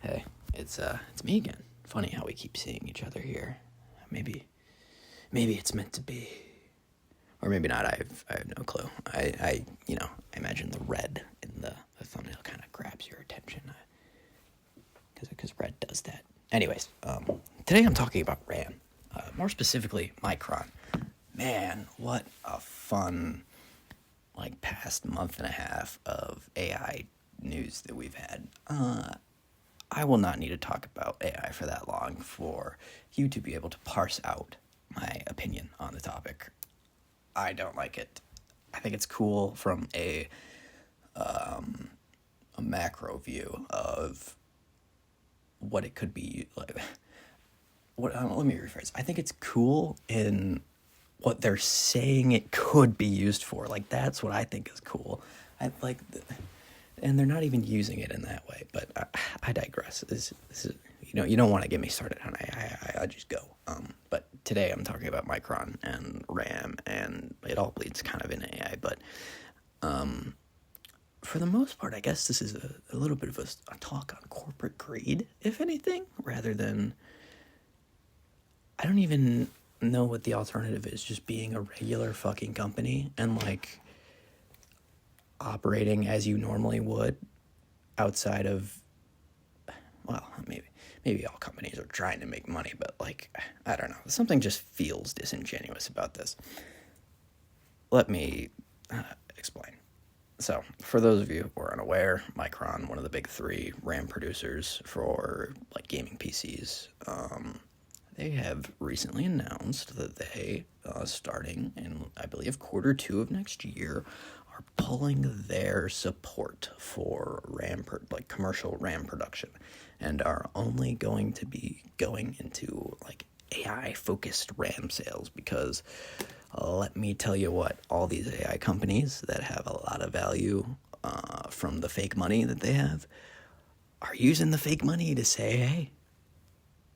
Hey, it's me again. Funny how we keep seeing each other here. Maybe it's meant to be, or maybe not. I have no clue. I imagine the red in the thumbnail kind of grabs your attention, because red does that. Anyways, today I'm talking about RAM, more specifically Micron. Man, what a fun past month and a half of AI news that we've had. I will not need to talk about AI for that long for you to be able to parse out my opinion on the topic. I don't like it. I think it's cool from a macro view of what it could be like. Let me rephrase. I think it's cool in what they're saying it could be used for. That's what I think is cool. And they're not even using it in that way. But I digress. This is, you don't want to get me started on AI. I just go. But today I'm talking about Micron and RAM, and it all bleeds kind of into AI. But for the most part, I guess this is a little bit of a talk on corporate greed, if anything, rather than, I don't even know what the alternative is, just being a regular fucking company and operating as you normally would outside of, well, maybe all companies are trying to make money, but I don't know, something just feels disingenuous about this. Let me explain. So, for those of you who are unaware, Micron, one of the big three RAM producers for gaming PCs, they have recently announced that they, starting in, I believe, Q2 of next year, are pulling their support for RAM, commercial RAM production, and are only going to be going into AI-focused RAM sales, because let me tell you what, all these AI companies that have a lot of value from the fake money that they have are using the fake money to say, hey,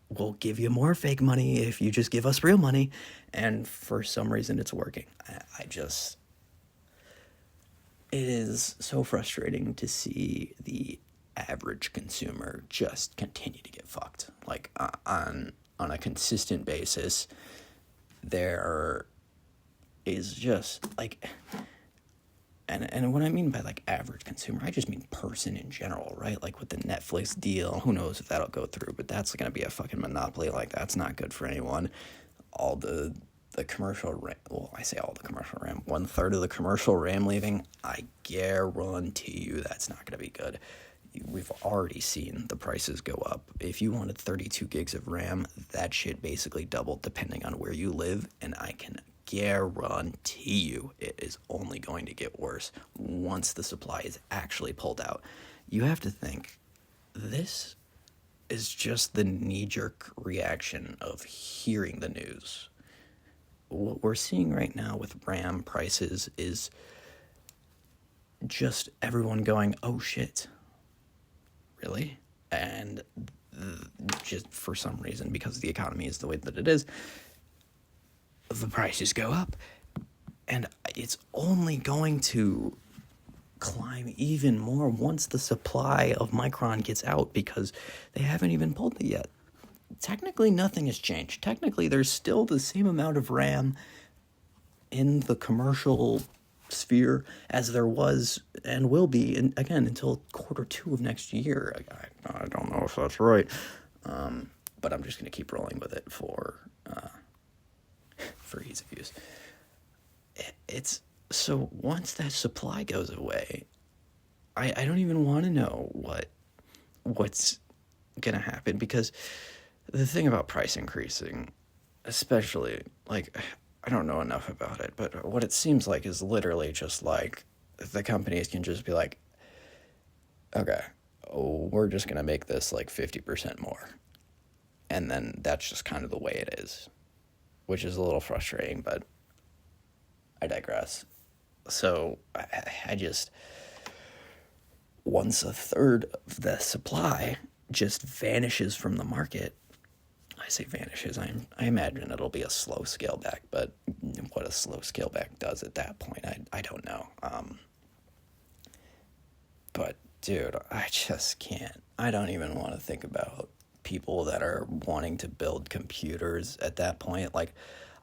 we'll give you more fake money if you just give us real money. And for some reason it's working. It is so frustrating to see the average consumer just continue to get fucked. On a consistent basis, there is just and what I mean by average consumer, I just mean person in general, right? With the Netflix deal, who knows if that'll go through, but that's going to be a fucking monopoly. That's not good for anyone. All the commercial RAM, well, I say all the commercial RAM, 1/3 of the commercial RAM leaving, I guarantee you that's not going to be good. We've already seen the prices go up. If you wanted 32 gigs of RAM, that shit basically doubled depending on where you live, and I can guarantee you it is only going to get worse once the supply is actually pulled out. You have to think, this is just the knee-jerk reaction of hearing the news. What we're seeing right now with RAM prices is just everyone going, oh shit, really? And just for some reason, because the economy is the way that it is, the prices go up, and it's only going to climb even more once the supply of Micron gets out, because they haven't even pulled it yet. Technically, nothing has changed. Technically, there's still the same amount of RAM in the commercial sphere as there was and will be, again, until Q2 of next year. I don't know if that's right, but I'm just going to keep rolling with it for ease of use. It's so once that supply goes away, I don't even want to know what's gonna happen, because the thing about price increasing, especially I don't know enough about it, but what it seems like is literally just the companies can just be okay, we're just gonna make this 50% more, and then that's just kind of the way it is, which is a little frustrating, but I digress. So I just, once 1/3 of the supply just vanishes from the market, I say vanishes, I imagine it'll be a slow scale back, but what a slow scale back does at that point, I don't know. But dude, I just can't. I don't even want to think about people that are wanting to build computers at that point. Like,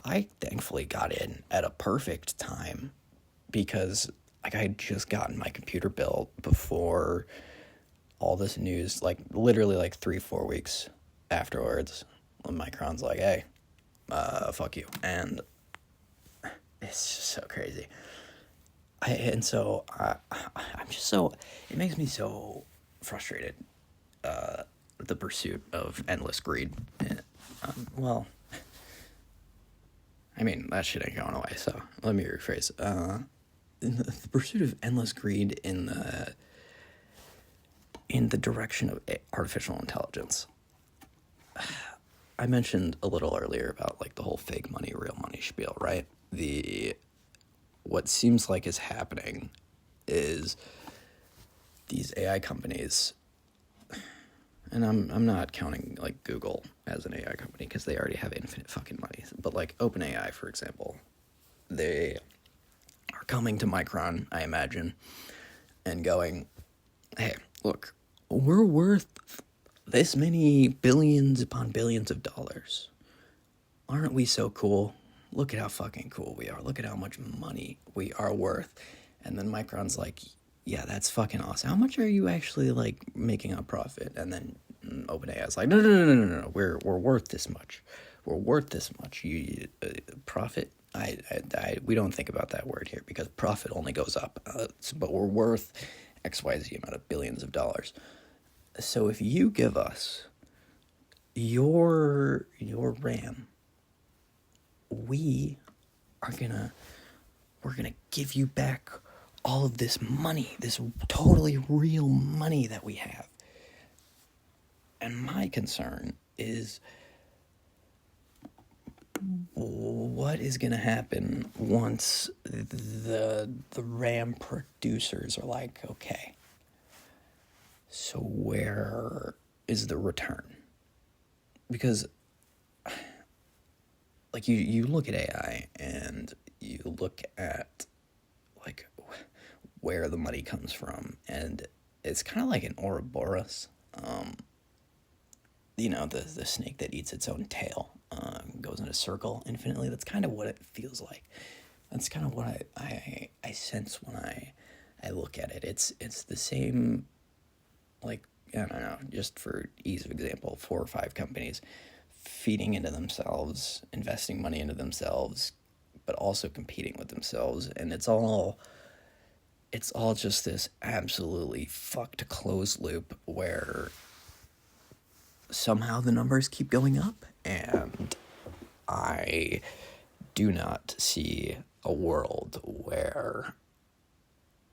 I thankfully got in at a perfect time because, like, I had just gotten my computer built before all this news, like, literally, like, 3-4 weeks afterwards, when Micron's like, hey, fuck you. And it's just so crazy. I'm just so, it makes me so frustrated, the pursuit of endless greed. Well, I mean, that shit ain't going away, so let me rephrase. The pursuit of endless greed in the direction of artificial intelligence. I mentioned a little earlier about, like, the whole fake money, real money spiel, right? What seems like is happening is these AI companies, and I'm not counting, like, Google as an AI company because they already have infinite fucking money, but, like, OpenAI, for example, they are coming to Micron, I imagine, and going, hey, look, we're worth this many billions upon billions of dollars. Aren't we so cool? Look at how fucking cool we are. Look at how much money we are worth. And then Micron's like, yeah, that's fucking awesome. How much are you actually, like, making a profit? And then OpenAI's like, no. We're worth this much. We're worth this much. Profit? We don't think about that word here because profit only goes up. But we're worth XYZ amount of billions of dollars. So if you give us your RAM, we're gonna give you back all of this money, this totally real money that we have. And my concern is, what is gonna happen once the RAM producers are like, okay, so where is the return? Because, like, you look at AI and you look at, like, where the money comes from, and it's kind of like an Ouroboros. The snake that eats its own tail, goes in a circle infinitely. That's kind of what it feels like. That's kind of what I sense when I look at it. It's the same, like, I don't know, just for ease of example, 4 or 5 companies feeding into themselves, investing money into themselves, but also competing with themselves. And it's all just this absolutely fucked closed loop where somehow the numbers keep going up, and I do not see a world where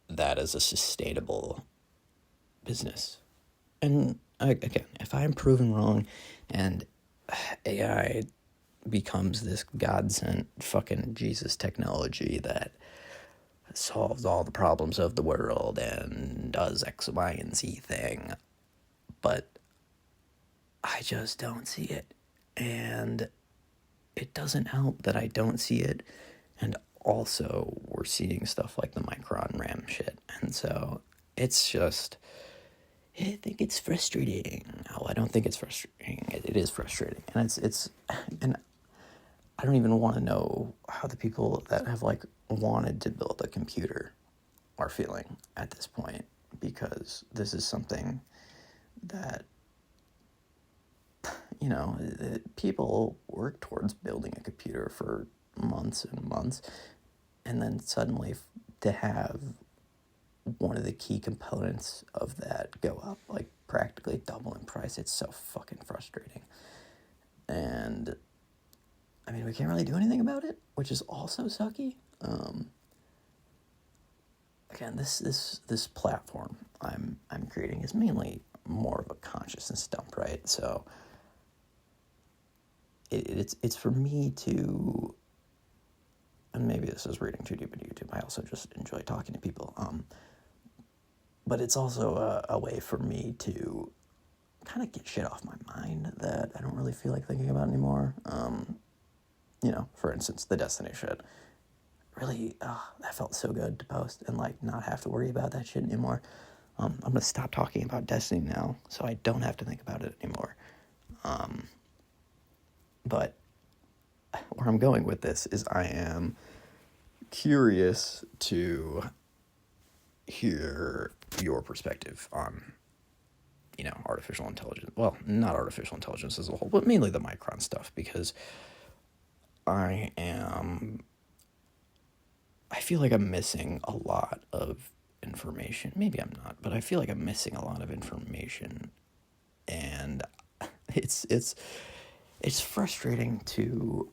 that is a sustainable business. And again, if I'm proven wrong and AI becomes this God-sent fucking Jesus technology that solves all the problems of the world and does X, Y, and Z thing, but I just don't see it. And it doesn't help that I don't see it. And also, we're seeing stuff like the Micron RAM shit. And so, it's just, I think it's frustrating. No, I don't think it's frustrating. It is frustrating. And I don't even want to know how the people that have, like, wanted to build a computer are feeling at this point, because this is something that, people work towards building a computer for months and months, and then suddenly to have one of the key components of that go up, like, practically double in price, it's so fucking frustrating. And I mean, we can't really do anything about it, which is also sucky. Again, this platform I'm creating is mainly more of a consciousness dump, right? So it's for me to, and maybe this is reading too deep into YouTube. I also just enjoy talking to people. But it's also a way for me to kind of get shit off my mind that I don't really feel like thinking about anymore. For instance, the Destiny shit. Really, that felt so good to post and, like, not have to worry about that shit anymore. I'm going to stop talking about Destiny now so I don't have to think about it anymore. But where I'm going with this is I am curious to hear your perspective on, artificial intelligence. Well, not artificial intelligence as a whole, but mainly the Micron stuff, because I feel like I'm missing a lot of information. Maybe I'm not, but I feel like I'm missing a lot of information, and it's frustrating to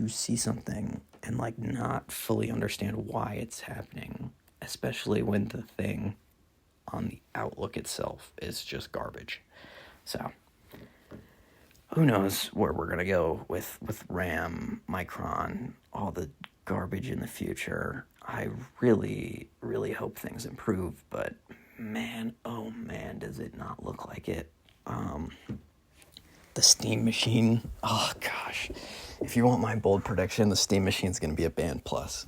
see something and not fully understand why it's happening, especially when the thing on the outlook itself is just garbage. So who knows where we're gonna go with RAM, Micron, all the garbage in the future. I really, really hope things improve, but man, oh man, does it not look like it. The Steam Machine, oh gosh. If you want my bold prediction, the Steam Machine's gonna be a band plus.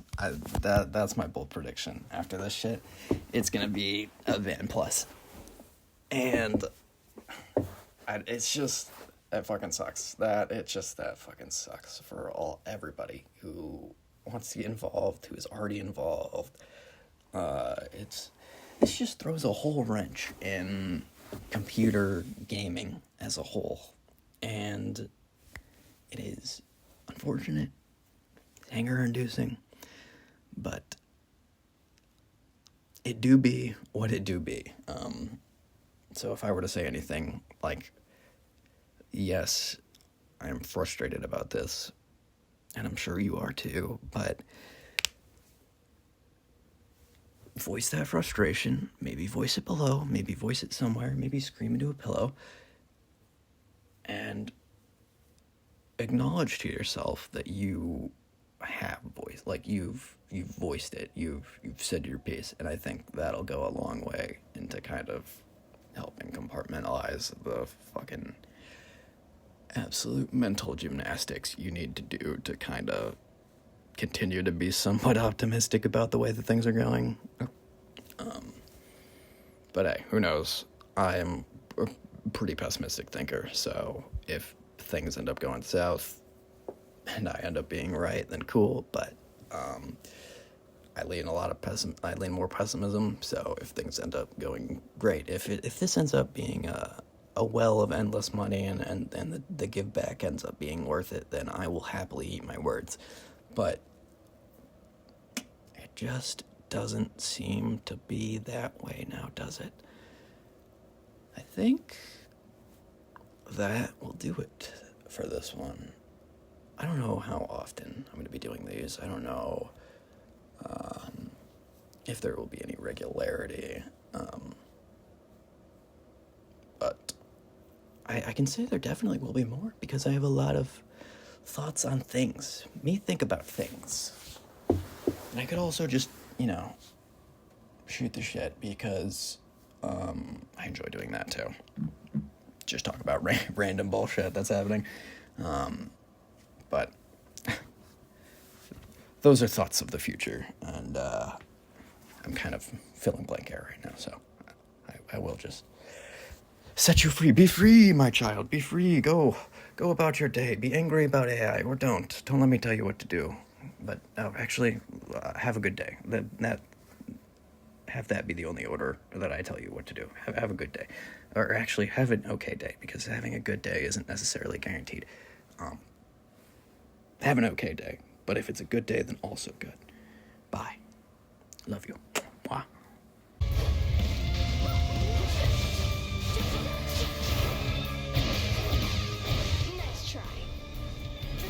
That's my bold prediction. After this shit, it's gonna be a band plus. And it's just, that fucking sucks. That fucking sucks for everybody who wants to get involved, who is already involved. This just throws a whole wrench in computer gaming as a whole. And it is unfortunate, anger-inducing, but it do be what it do be. So if I were to say anything, yes, I'm frustrated about this, and I'm sure you are too, but voice that frustration, maybe voice it below, maybe voice it somewhere, maybe scream into a pillow, and acknowledge to yourself that you have voice, you've voiced it, you've said your piece, and I think that'll go a long way into kind of helping compartmentalize the fucking absolute mental gymnastics you need to do to kind of continue to be somewhat optimistic about the way that things are going. But hey, who knows? I am a pretty pessimistic thinker, so if things end up going south and I end up being right, then cool, but I lean more pessimism, so if things end up going great, if this ends up being a well of endless money and the give back ends up being worth it, then I will happily eat my words. But it just doesn't seem to be that way now, does it? I think that will do it for this one. I don't know how often I'm going to be doing these. I don't know if there will be any regularity. But I can say there definitely will be more, because I have a lot of thoughts on things. Me think about things. And I could also just, shoot the shit, because I enjoy doing that too. Just talk about random bullshit that's happening. But those are thoughts of the future, and I'm kind of filling blank air right now, so I will just set you free. Be free, my child. Be free. Go about your day. Be angry about AI, or don't. Don't let me tell you what to do. But actually, have a good day. Have that be the only order that I tell you what to do. Have a good day. Or actually, have an okay day, because having a good day isn't necessarily guaranteed. Have an okay day, but if it's a good day, then also good. Bye. Love you. Mwah. Nice try. See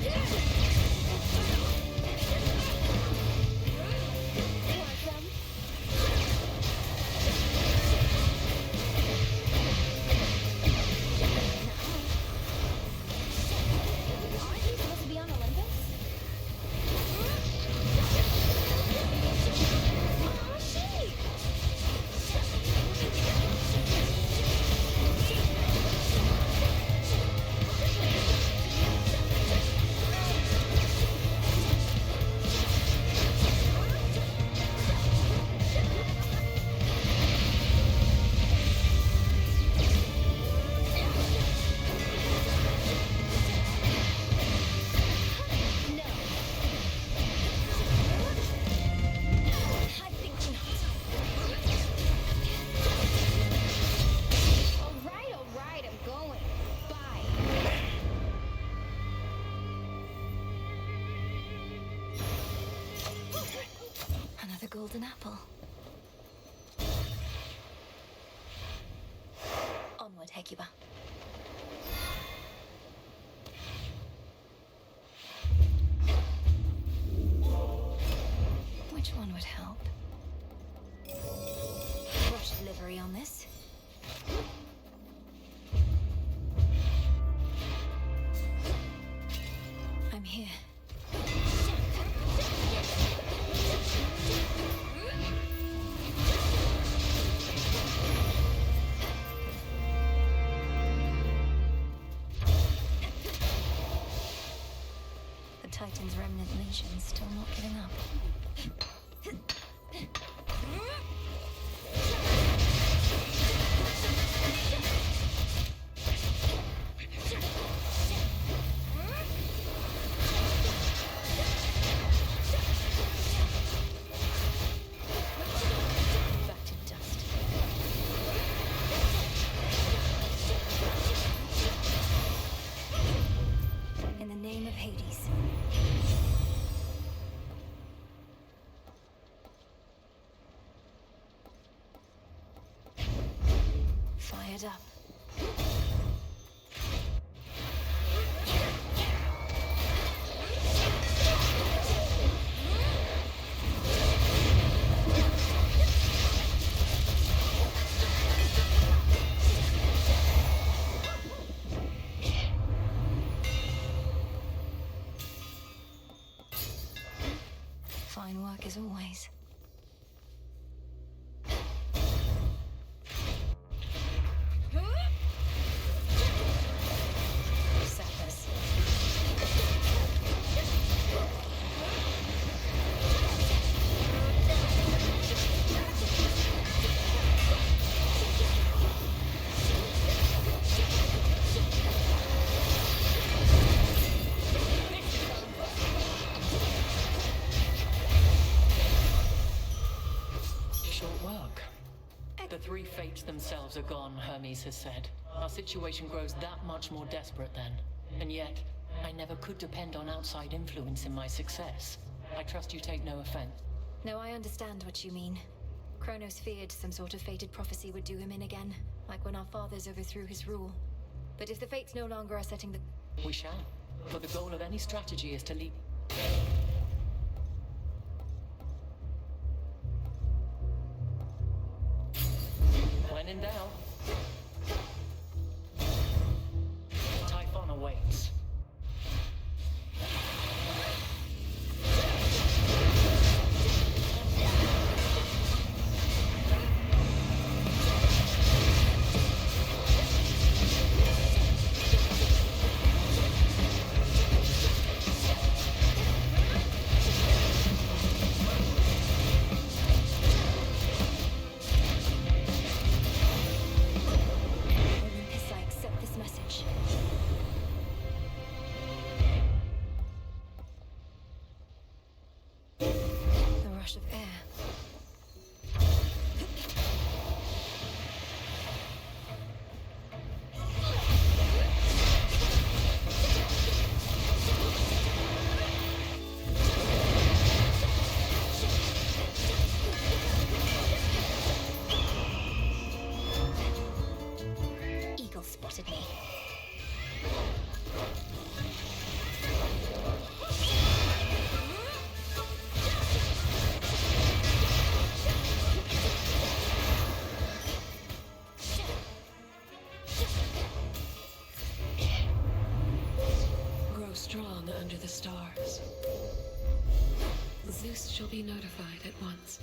that? apple. Onward, Hecuba. Which one would help? Brush livery on this. I'm here. The Titan's remnant legion still not giving up. Back to dust. In the name of Hades. Fired up. Fine work as always. Sappers. Short work. The three fates themselves are gone, Hermes has said. Our situation grows that much more desperate then. And yet, I never could depend on outside influence in my success. I trust you take no offense. No, I understand what you mean. Kronos feared some sort of fated prophecy would do him in again, like when our fathers overthrew his rule. But if the fates no longer are setting the... We shall. For the goal of any strategy is to lead... When in doubt, Typhon awaits. Olympus, I accept this message. The rush of air. Eagle spotted me. Grow strong under the stars. Zeus shall be notified at once.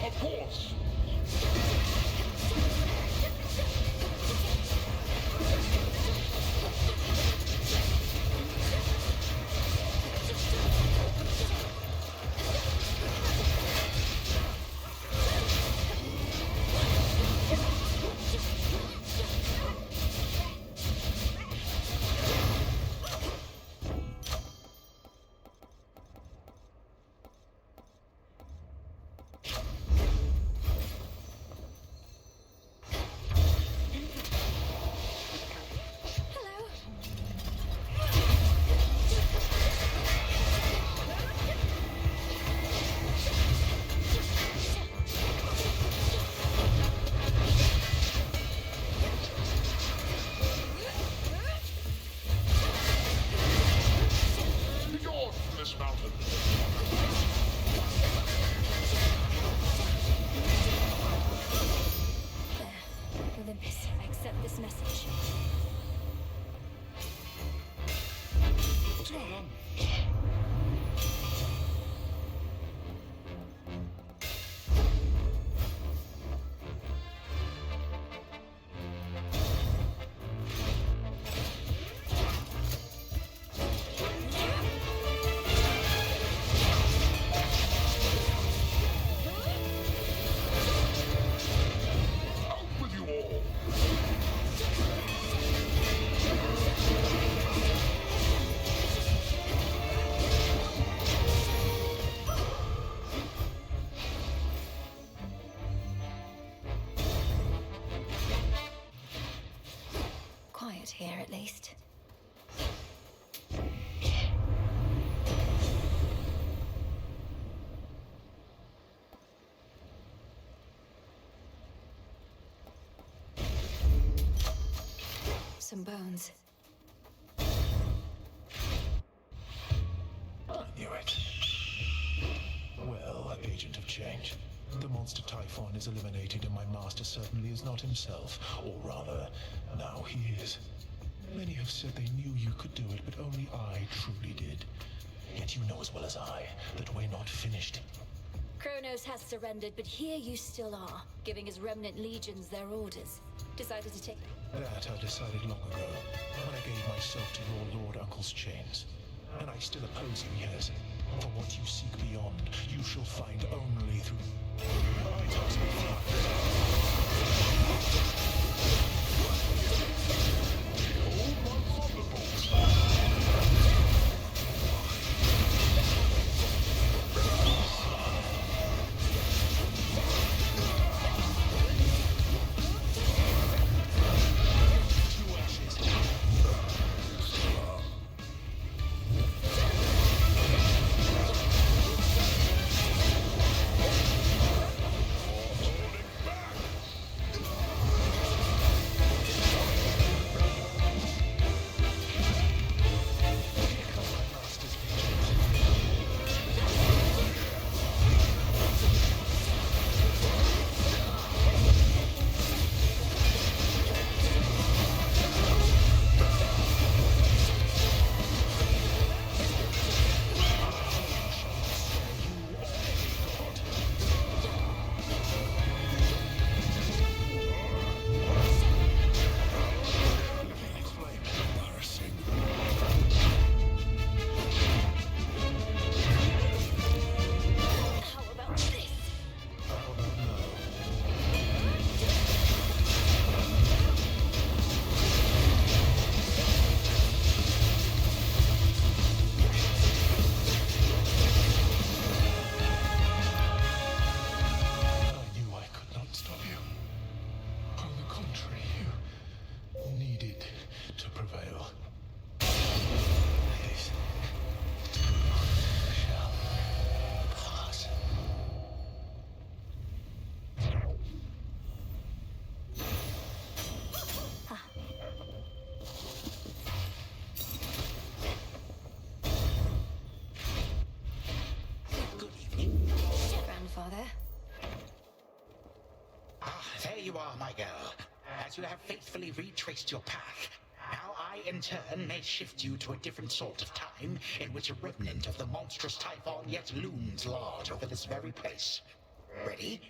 Of course. Olympus. I accept this message. What's going on? Quiet here, at least. Some bones. I knew it. Well, agent of change. The monster Typhon is eliminated and my master certainly is not himself. Or rather, now he is. Many have said they knew you could do it, but only I truly did. Yet you know as well as I that we're not finished. Kronos has surrendered, but here you still are, giving his remnant legions their orders. Decided to take... That I decided long ago, when I gave myself to your Lord Uncle's chains. And I still oppose you, yes. For what you seek beyond, you shall find only through... There you are, my girl. As you have faithfully retraced your path, now I, in turn, may shift you to a different sort of time in which a remnant of the monstrous Typhon yet looms large over this very place. Ready?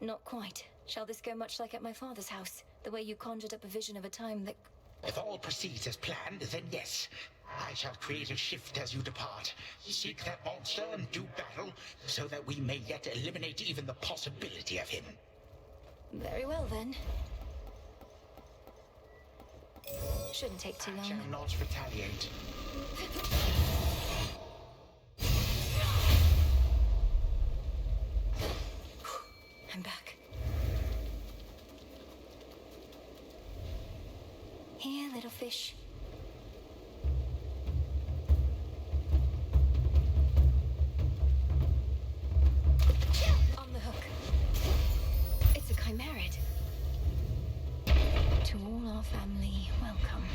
Not quite. Shall this go much like at my father's house? The way you conjured up a vision of a time that... If all proceeds as planned, then yes. I shall create a shift as you depart. Seek that monster and do battle, so that we may yet eliminate even the possibility of him. Very well, then. Shouldn't take too I shall long. not retaliate. I'm back. Here, little fish. On the hook. It's a chimerid. To all our family, welcome.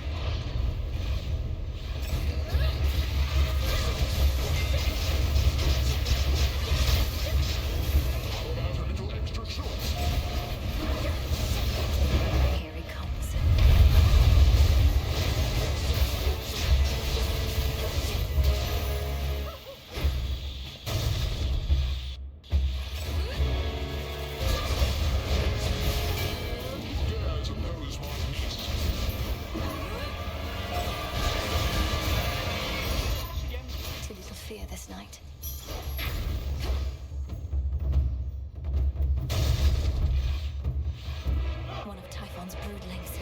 How about a little extra sauce? Typhon's broodlings.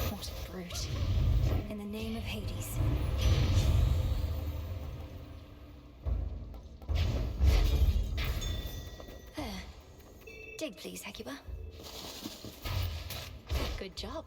What a brute. In the name of Hades. There. Dig, please, Hecuba. Good job.